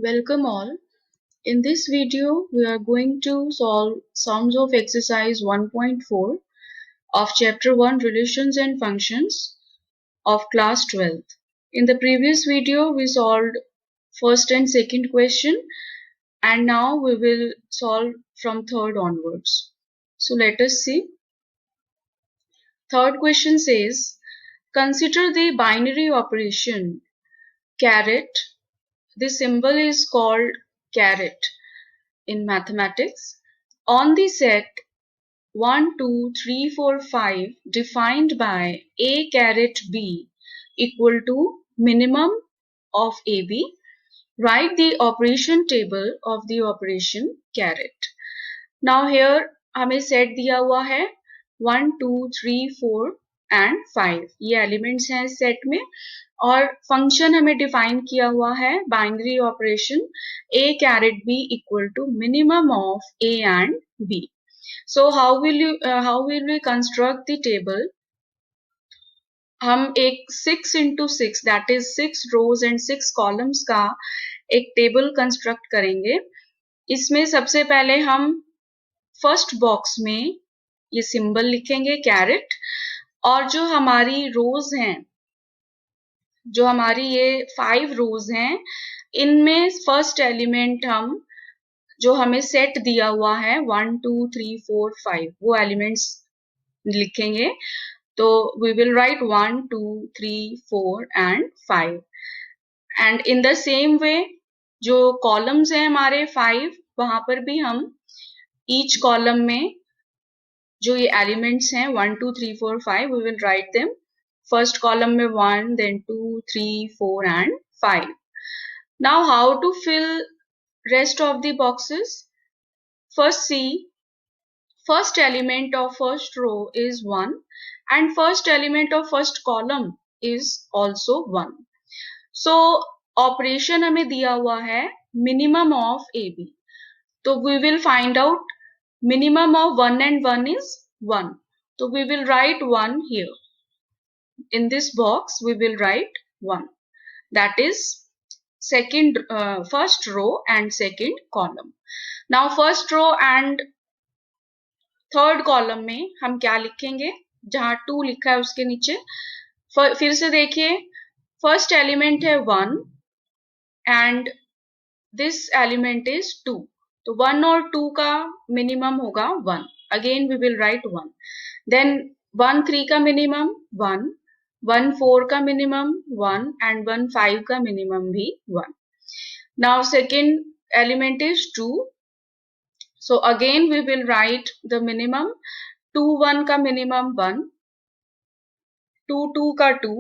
Welcome all. In this video, we are going to solve sums of exercise 1.4 of chapter 1 Relations and Functions of class 12th. In the previous video, we solved first and second question, and now we will solve from third onwards. So let us see. Third question says, consider the binary operation caret. This symbol is called caret in mathematics on the set 1, 2, 3, 4, 5 defined by a caret b equal to minimum of AB. Write the operation table of the operation caret. Now here हमें set दिया हुआ है 1, 2, 3, 4 and 5 ये elements हैं set में और function हमें define किया हुआ है binary operation a caret b equal to minimum of a and b. So how will we construct the table? हम एक 6 into 6 that is 6 rows and 6 columns का एक टेबल कंस्ट्रक्ट करेंगे. इसमें सबसे पहले हम फर्स्ट बॉक्स में ये सिंबल लिखेंगे कैरेट और जो हमारी रोज हैं जो हमारी ये 5 रोज हैं इनमें फर्स्ट एलिमेंट हम जो हमें सेट दिया हुआ है 1, 2, 3, 4, 5 वो एलिमेंट्स लिखेंगे. तो we will write 1, 2, 3, 4 and 5 and in the same way जो कॉलम्स हैं हमारे 5 वहां पर भी हम ईच कॉलम में जो ये एलिमेंट्स हैं 1, 2, 3, 4, 5 we will write them. First column में 1, then 2, 3, 4 and 5. Now how to fill rest of the boxes? First see, first element of first row is 1 and first element of first column is also 1. So operation हमें दिया हुआ है minimum of AB. तो we will find out minimum of 1 and 1 is 1. So we will write 1 here. In this box we will write 1. That is first row and second column. Now first row and third column में हम क्या लिखेंगे? जहां 2 लिखा है उसके नीचे फिर से देखिए फर्स्ट एलिमेंट है 1 and this element is 2. तो 1 और 2 का मिनिमम होगा 1. Again we will write 1. Then 1, 3 का मिनिमम 1, 1, 4 का मिनिमम 1 and 1, 5 का मिनिमम भी 1. Now second element is 2. So again we will write the minimum. 2, 1 का मिनिमम 1, 2, 2 का 2,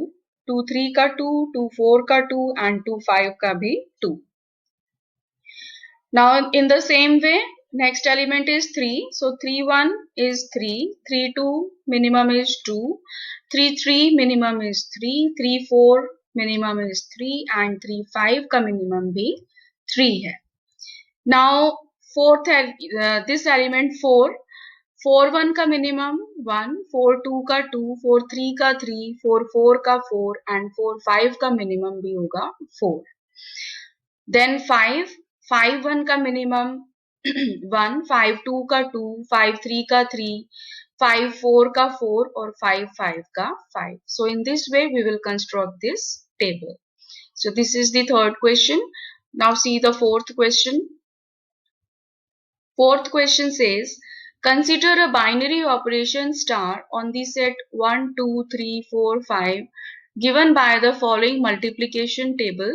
2, 3 का 2, 2, 4 का 2 and 2, 5 का भी 2. Now in the same way next element is 3. So 3, 1 is 3, 3, 2 minimum is 2, 3, 3 minimum is 3, 3, 4 minimum is 3 and 3, 5 का minimum भी 3 है. Now fourth this element 4, 4, 1 का minimum 1, 4, 2 का 2, 4, 3 का 3, 4, 4 का 4 and 4, 5 का minimum भी होगा 4. Then 5, 5, 1 का minimum 1, 5, 2 का 2, 5, 3 का 3, 5, 4 का 4 और 5, 5 का 5. So in this way we will construct this table. So this is the third question. Now see the fourth question. Fourth question says, consider a binary operation star on the set 1, 2, 3, 4, 5 given by the following multiplication table.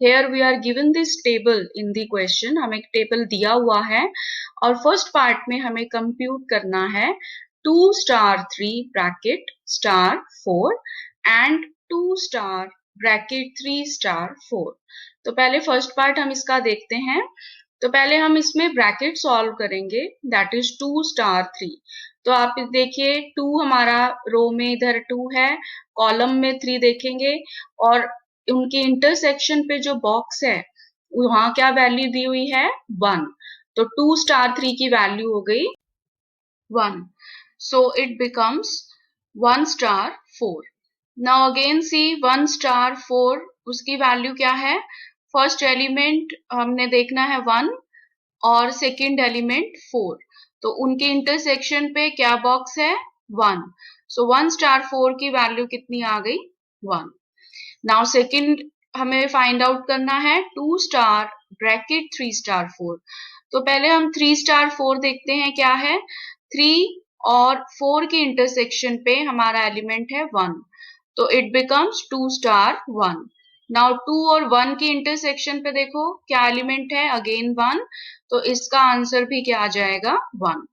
Here we are given this table in the question. हमें table दिया हुआ है और first part में हमें compute करना है 2 star 3 bracket star 4 and 2 star bracket 3 star 4. तो पहले फर्स्ट पार्ट हम इसका देखते हैं. तो पहले हम इसमें ब्रैकेट सॉल्व करेंगे दैट इज 2 star 3. तो आप देखिए 2 हमारा रो में इधर 2 है, कॉलम में 3 देखेंगे और उनके इंटरसेक्शन पे जो बॉक्स है वहां क्या वैल्यू दी हुई है 1. तो 2 star 3 की वैल्यू हो गई 1. So it becomes 1 star 4. Now again see 1 star 4 उसकी वैल्यू क्या है? फर्स्ट एलिमेंट हमने देखना है 1 और सेकंड एलिमेंट 4, तो उनके इंटरसेक्शन पे क्या बॉक्स है 1, सो 1 स्टार 4 की वैल्यू कितनी आ गई 1। नाउ सेकंड हमें फाइंड आउट करना है 2 स्टार ब्रैकेट 3 स्टार 4, तो पहले हम 3 स्टार 4 देखते हैं क्या है। 3 और 4 के इंटरसेक्शन पे हमारा एलिमेंट है 1, तो इट बिकम्स 2 स्टार 1। नाउ 2 और 1 के इंटरसेक्शन पे देखो क्या एलिमेंट है, अगेन 1, तो इसका आंसर भी क्या आ जाएगा 1।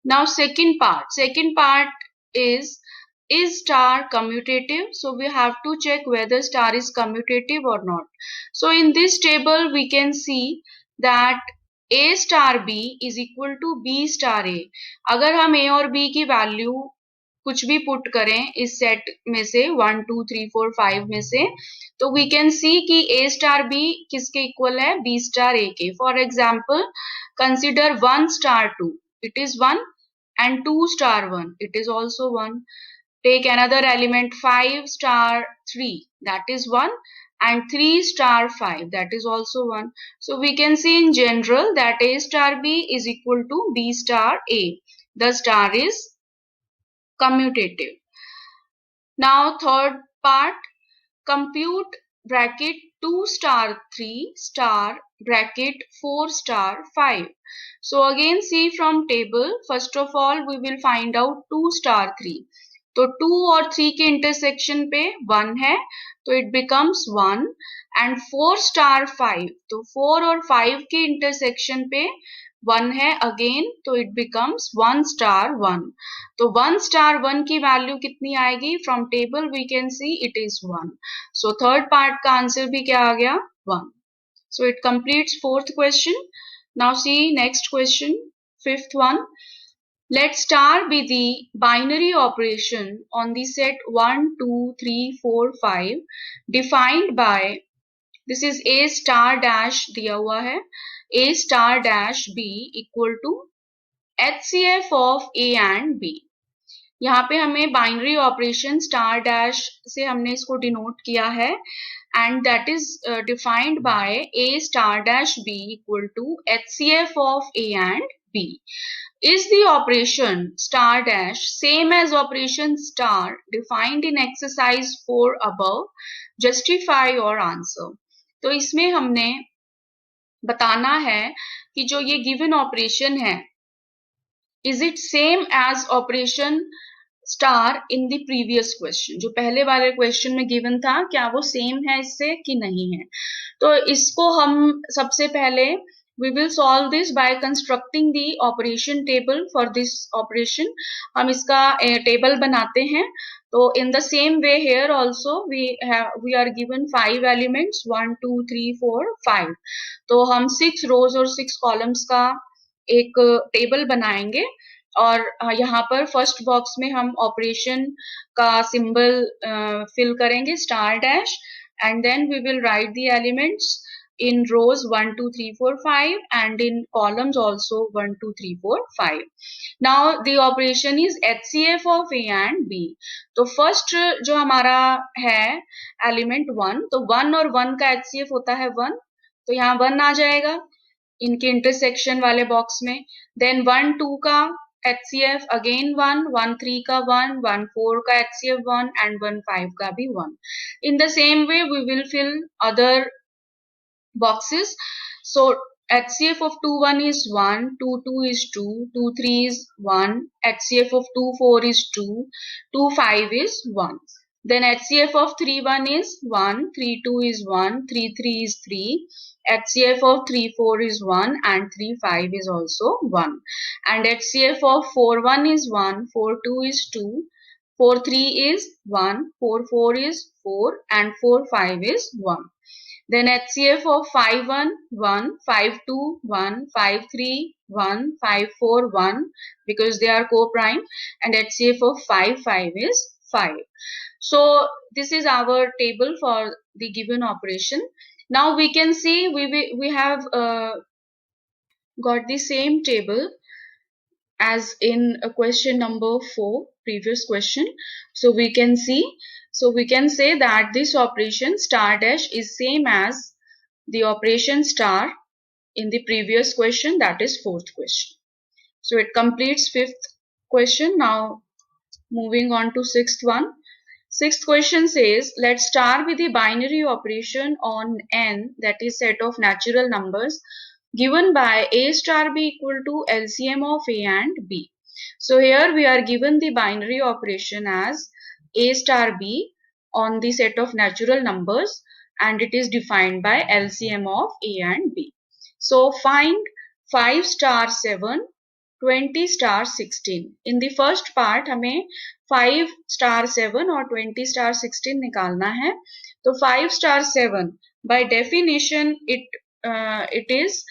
Now second part is star commutative? So we have to check whether star is commutative or not. So in this table we can see that A star B is equal to B star A. अगर हम A और B की value कुछ भी put करें इस set में से 1 2 3 4 5 में से, तो वी कैन सी कि A स्टार B किसके इक्वल है B स्टार A के। For example consider 1 star 2, it is 1, and 2 star 1, it is also 1. Take another element 5 star 3, that is 1, and 3 star 5, that is also 1. So we can see in general that A star B is equal to B star A. The star is commutative. Now third part, compute bracket 2 star 3 star bracket 4 star 5. So again see from table, first of all we will find out 2 star 3. तो 2 और 3 के intersection पे 1 है, तो it becomes 1, and 4 star 5, तो 4 और 5 के intersection पे 1 है अगेन, तो इट बिकम्स 1 स्टार 1। तो 1 स्टार 1 की वैल्यू कितनी आएगी, from table we can see it is 1। So third part का आंसर भी क्या आ गया 1। So it completes fourth question. Now see next question, fifth one. Let star be the binary operation on the set 1 2 3 4 5 defined by, this is A star dash दिया हुआ है, A star dash B equal to HCF of A and B। यहाँ पे हमें binary operation star dash से हमने इसको denote किया है, and that is defined by A star dash B equal to HCF of A and B। Is the operation star dash same as operation star defined in exercise 4 above? Justify your answer। तो इसमें हमने बताना है कि जो ये given operation है, is it same as operation star in the previous question, जो पहले वाले क्वेश्चन में गिवन था, क्या वो सेम है इससे कि नहीं है। तो इसको हम सबसे पहले we will solve this by constructing the operation table for this operation। हम इसका टेबल बनाते हैं। तो in the same way here also we are given 5 elements 1 2 3 4 5, तो हम 6 rows और 6 columns का एक टेबल बनाएंगे, और यहाँ पर फर्स्ट बॉक्स में हम ऑपरेशन का सिंबल फिल करेंगे star dash, and then we will write the elements in rows 1 2 3 4 5 and in columns also 1 2 3 4 5। now the operation is HCF of A and B। तो फर्स्ट जो हमारा है एलिमेंट 1, तो 1 और 1 का HCF होता है 1, तो यहाँ 1 आ जाएगा इनके इंटरसेक्शन वाले बॉक्स में। देन 1 2 का HCF अगेन 1, 1 3 का 1, 1 4 का HCF 1 and 1 5 का भी 1। In the same way we will fill other boxes। So HCF of 2 1 is 1, 2 2 is 2, 2 3 is 1, HCF of 2 4 is 2, 2 5 is 1। Then HCF of 3 1 is 1, 3 2 is 1, 3 3 is 3, HCF of 3 4 is 1 and 3 5 is also 1, and HCF of 4 1 is 1, 4 2 is 2, 4 3 is 1, 4 4 is 4 and 4 5 is 1। Then HCF of 5 1 1, 5 2 1, 5 3 1, 5 4 1 because they are co-prime, and HCF of 5 5 is 5। So this is our table for the given operation। Now we can see we have got the same table as in question number 4, previous question। So we can say that this operation star dash is same as the operation star in the previous question, that is fourth question. So it completes fifth question. Now moving on to sixth one. Sixth question says, let star be the binary operation on n, that is set of natural numbers, given by a star b equal to LCM of a and b. So here we are given the binary operation as a star b on the set of natural numbers, and it is defined by LCM of a and b. So find 5 star 7, 20 star 16. In the first part हमें 5 star 7 और 20 star 16 निकालना है. तो 5 star 7 by definition it is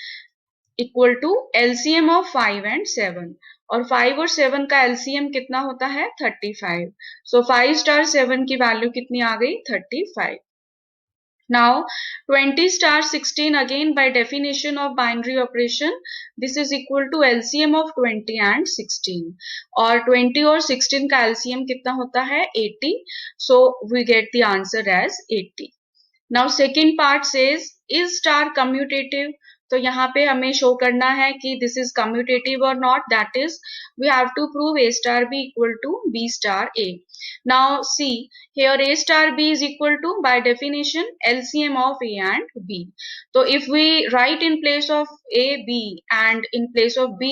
equal to LCM of 5 and 7. और 5 और 7 का LCM कितना होता है 35. So 5 star 7 की वैल्यू कितनी आ गई 35. Now 20 star 16, again by definition of binary operation, this is equal to LCM of 20 and 16. और 20 और 16 का LCM कितना होता है 80. So we get the answer as 80. Now second part says, is star commutative? तो यहाँ पे हमें शो करना है कि दिस इज कम्यूटेटिव और not. That is we have to prove a star b equal to b star a. Now see here, a star b is equal to by definition LCM of a and b. So if we write in place of a b and in place of b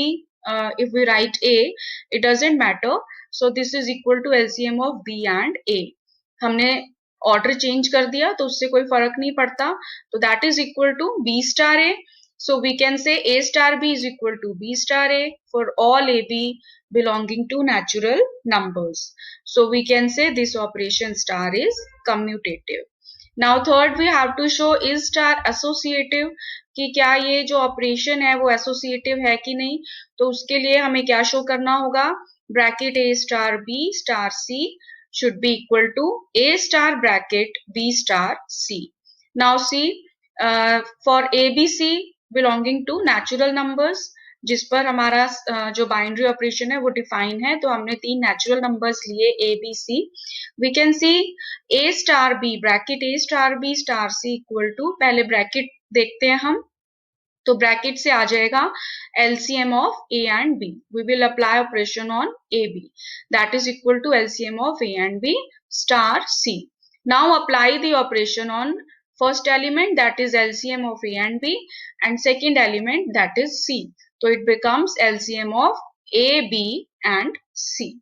if we write a, it doesn't matter. So this is equal to LCM of b and a. हमने order change कर दिया तो उससे कोई फर्क नहीं पड़ता. तो that is equal to b star a. So we can say a star b is equal to b star a for all a b belonging to natural numbers. So we can say this operation star is commutative. Now third we have to show is star associative, कि क्या ये जो operation है वो associative है कि नहीं. तो उसके लिए हमें क्या शो करना होगा, bracket a star b star c should be equal to a star bracket b star c. Now see for ABC belonging to natural numbers, जिस पर हमारा जो बाइनरी ऑपरेशन है वो डिफाइन है, तो हमने तीन नेचुरल नंबर्स लिए a b c. We can see a star b bracket a star b star c equal to, पहले ब्रैकेट देखते हैं हम, तो ब्रैकेट से आ जाएगा LCM of a and b. We will apply operation on AB, that is equal to LCM of a and b star c. Now apply the operation on first element, that is LCM of a and b, and second element, that is c. So it becomes LCM of a, b and c.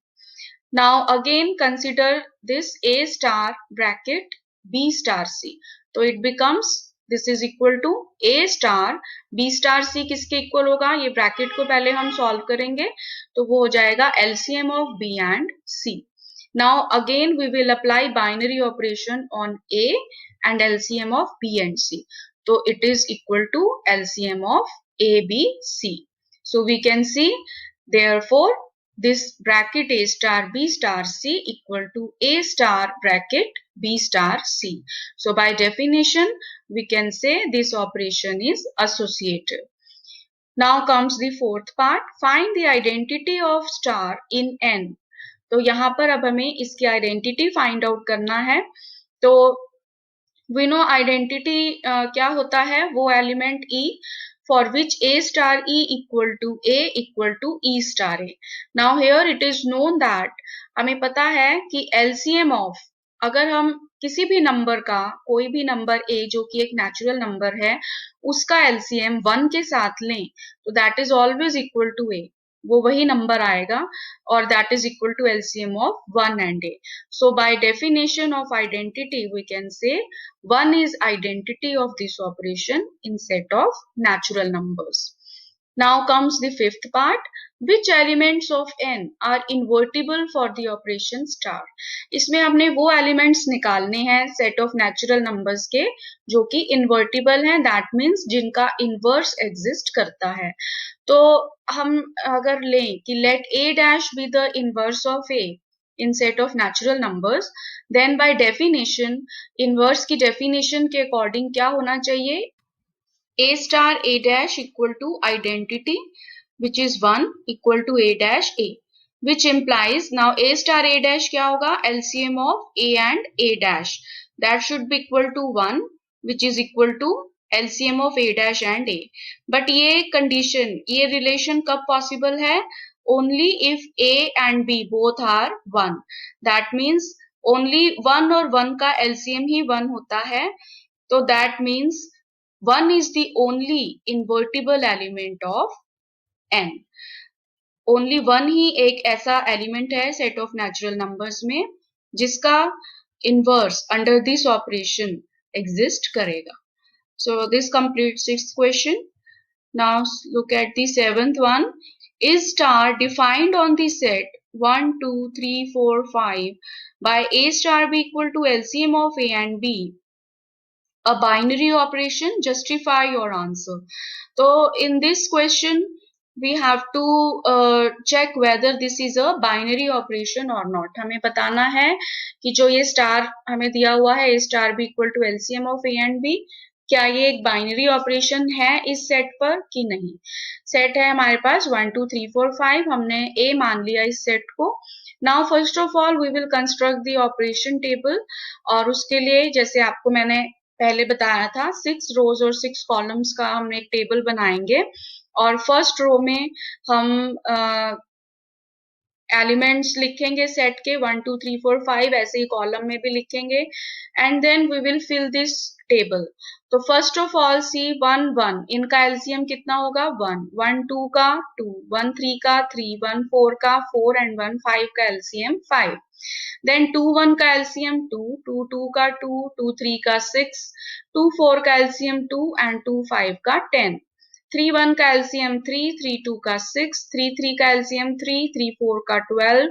Now again consider this a star bracket b star c. So it becomes this is equal to a star b star c. किसके equal होगा, ये bracket को पहले हम solve करेंगे, तो वो हो जाएगा LCM of b and c. Now again we will apply binary operation on a and LCM of b and c. So it is equal to LCM of a, b, c. So we can see therefore this bracket a star b star c equal to a star bracket b star c. So by definition we can say this operation is associative. Now comes the fourth part, find the identity of star in n. तो यहाँ पर अब हमें इसकी identity find out करना है. तो we know identity क्या होता है, वो element e for which a star e equal to a equal to e star a. Now here it is known that हमें पता है कि LCM of, अगर हम किसी भी नंबर का, कोई भी नंबर a जो कि एक नेचुरल नंबर है, उसका LCM 1 के साथ लें, तो that is always equal to a. वो वही नंबर आएगा और that is equal to LCM of 1 and a. So by definition of identity we can say 1 is identity of this operation in set of natural numbers. Now comes the fifth part, which elements of n are invertible for the operation star. इसमें हमने वो elements निकालने हैं set of natural numbers के जो कि invertible हैं, that means जिनका inverse exist करता है. तो हम अगर लें कि let a dash be the inverse of a in set of natural numbers, then by definition inverse की definition के according क्या होना चाहिए, a star a dash equal to identity which is 1 equal to a dash a, which implies now a star a dash क्या होगा, LCM of a and a dash, that should be equal to 1 which is equal to LCM of A dash and A. But ये condition, ये relation कब possible है? Only if A and B both are 1. That means only 1 और 1 का LCM ही 1 होता है. तो that means 1 is the only invertible element of N. Only 1 ही एक ऐसा element है set of natural numbers में जिसका inverse under this operation exist करेगा. So this completes 6th question. Now look at the 7th one. Is star defined on the set 1, 2, 3, 4, 5 by A star B equal to LCM of A and B a binary operation? Justify your answer. So in this question we have to check whether this is a binary operation or not. हमें बताना है कि जो ये star हमें दिया हुआ है A star B equal to LCM of A and B, क्या ये एक बाइनरी ऑपरेशन है इस सेट पर कि नहीं. सेट है हमारे पास 1 2 3 4 5, हमने A मान लिया इस सेट को. Now first of all we will construct the operation table, और उसके लिए जैसे आपको मैंने पहले बताया था 6 रोज और 6 कॉलम्स का हम एक टेबल बनाएंगे, और फर्स्ट रो में हम एलिमेंट्स लिखेंगे सेट के 1 2 3 4 5, ऐसे ही कॉलम में भी लिखेंगे, and then we will fill this table. तो फर्स्ट ऑफ ऑल सी 1 1, इनका एलसीएम कितना होगा 1, 1 2 का 2, 1 3 का 3, 1 4 का 4 एंड 1 5 का एलसीएम 5. देन 2 1 का एलसीएम 2, 2 2 का 2, 2 3 का 6, 2 4 का एलसीएम 2 एंड 2 5 का 10. 3 1 का एलसीएम 3, 3 2 का 6, 3 3 का एलसीएम 3, 3 4 का 12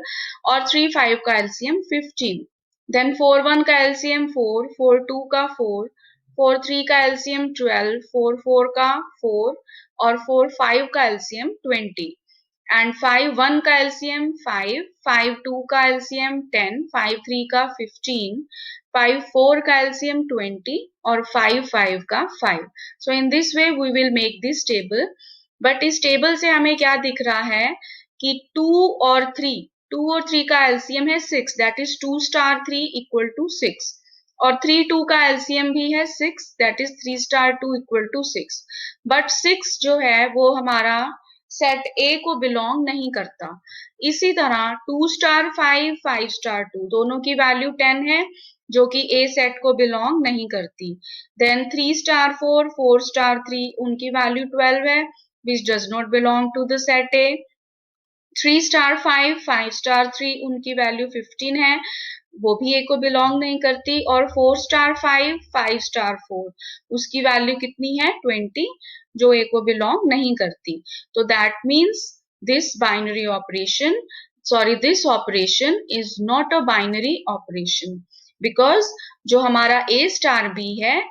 और 3 5 का एलसीएम 15. देन 4 1 का एलसीएम 4, 4 2 का 4, 4 3 का एलसीएम 12, 4 4 का 4 और 4 5 का एलसीएम 20. एंड 5 1 का एलसीएम 5, 5 2 का एलसीएम 10, 5 3 का 15, 5 4 का एलसीएम 20 और 5 5 का 5. So in this way we will make this table. But इस टेबल से हमें क्या दिख रहा है कि 2 और 3 का एलसीएम है 6, that is 2 star 3 equal to 6, और 3 2 का एलसीएम भी है 6, that is 3 star 2 equal to 6. But 6 जो है वो हमारा सेट ए को बिलोंग नहीं करता. इसी तरह 2 स्टार 5, 5 स्टार 2 दोनों की वैल्यू 10 है जो कि ए सेट को बिलोंग नहीं करती. देन 3 स्टार 4, 4 स्टार 3 उनकी वैल्यू 12 है which does not belong to the set A. 3 star 5, 5 star 3 उनकी वैल्यू 15 है, वो भी ए को बिलोंग नहीं करती. और 4 स्टार 5, 5 स्टार 4 उसकी वैल्यू कितनी है 20, जो ए को बिलोंग नहीं करती. तो that means this binary operation, this operation is not a binary operation, because जो हमारा ए स्टार बी है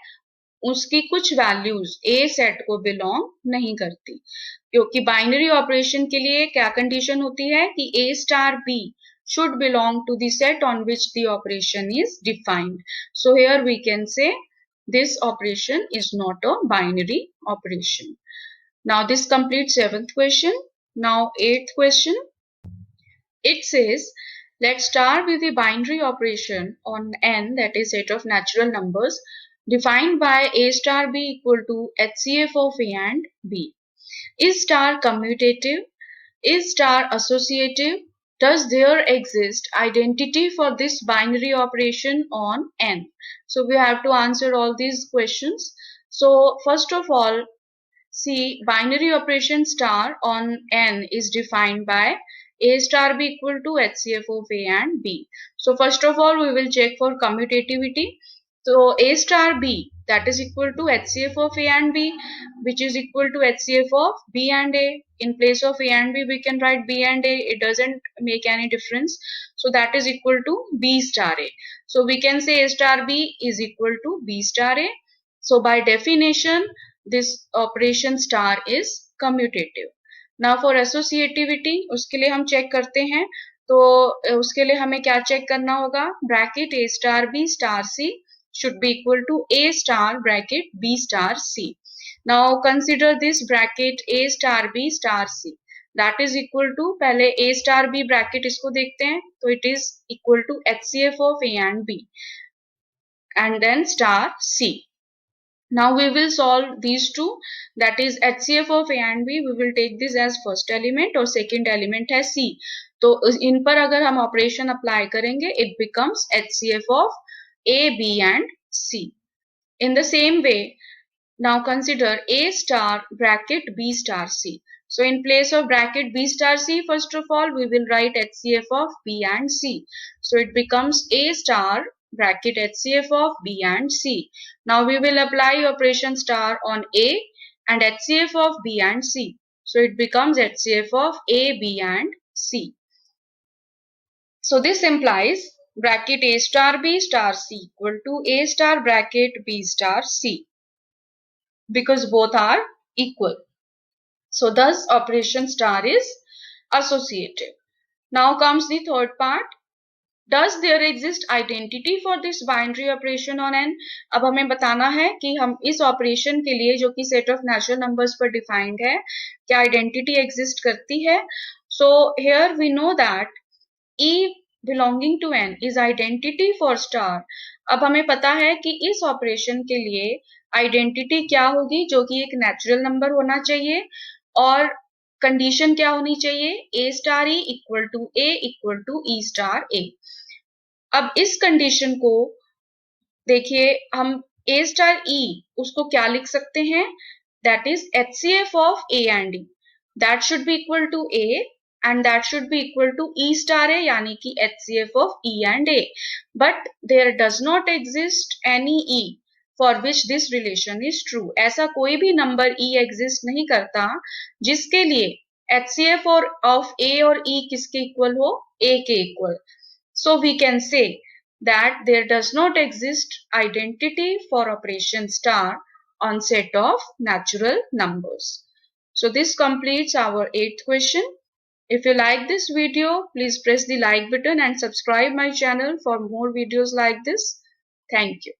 उसकी कुछ वैल्यूज ए सेट को बिलोंग नहीं करती. क्योंकि बाइनरी ऑपरेशन के लिए क्या कंडीशन होती है कि A star B should belong to the set on which the operation is defined. So here we can say this operation is not a binary operation. Now this completes 7th question. Now 8th question. It says, let star be the binary operation on n, that is set of natural numbers, defined by a star b equal to HCF of A and B. Is star commutative? Is star associative? Does there exist identity for this binary operation on n? So we have to answer all these questions. So first of all, see, binary operation star on n is defined by A star b equal to HCF of A and B. So first of all, we will check for commutativity. So A star B, that is equal to HCF of A and B, which is equal to HCF of B and A. In place of A and B, we can write B and A. It doesn't make any difference. So that is equal to B star A. So we can say A star B is equal to B star A. So by definition, this operation star is commutative. Now for associativity, उसके लिए हम check करते हैं. तो उसके लिए हमें क्या चेक करना होगा, bracket A star B star C should be equal to A star bracket B star C. Now consider this bracket A star B star C, that is equal to, पहले A star B bracket इसको देखते हैं, तो it is equal to HCF of A and B and then star C. Now we will solve these two, that is HCF of A and B. We will take this as first element और second element है C. तो इन पर अगर हम operation apply करेंगे, it becomes HCF of A, B and C. In the same way, now consider A star bracket B star C. So in place of bracket B star C, first of all, we will write HCF of B and C. So it becomes A star bracket HCF of B and C. Now we will apply operation star on A and HCF of B and C. So it becomes HCF of A, B and C. So this implies bracket A star B star C equal to A star bracket B star C, because both are equal. So thus operation star is associative. Now comes the third part. Does there exist identity for this binary operation on n? अब हमें बताना है कि हम इस operation के लिए, जो कि सेट ऑफ नेचुरल नंबर्स पर डिफाइंड है, क्या आइडेंटिटी एग्जिस्ट करती है. So here we know that E belonging to n is identity for star. अब हमें पता है कि इस ऑपरेशन के लिए आइडेंटिटी क्या होगी, जो कि एक नेचुरल नंबर होना चाहिए, और कंडीशन क्या होनी चाहिए, A star E equal to A equal to E star A. अब इस कंडीशन को देखिए, हम A स्टार E उसको क्या लिख सकते हैं, that is HCF of A and E. That should be equal to A and that should be equal to E star A, यानी कि HCF of E and A. But there does not exist any E for which this relation is true. ऐसा कोई भी number E exist नहीं करता जिसके लिए HCF of A और E किसके इक्वल हो, A के equal. So we can say that there does not exist identity for operation star on set of natural numbers. So this completes our 8th question. If you like this video, please press the like button and subscribe my channel for more videos like this. Thank you.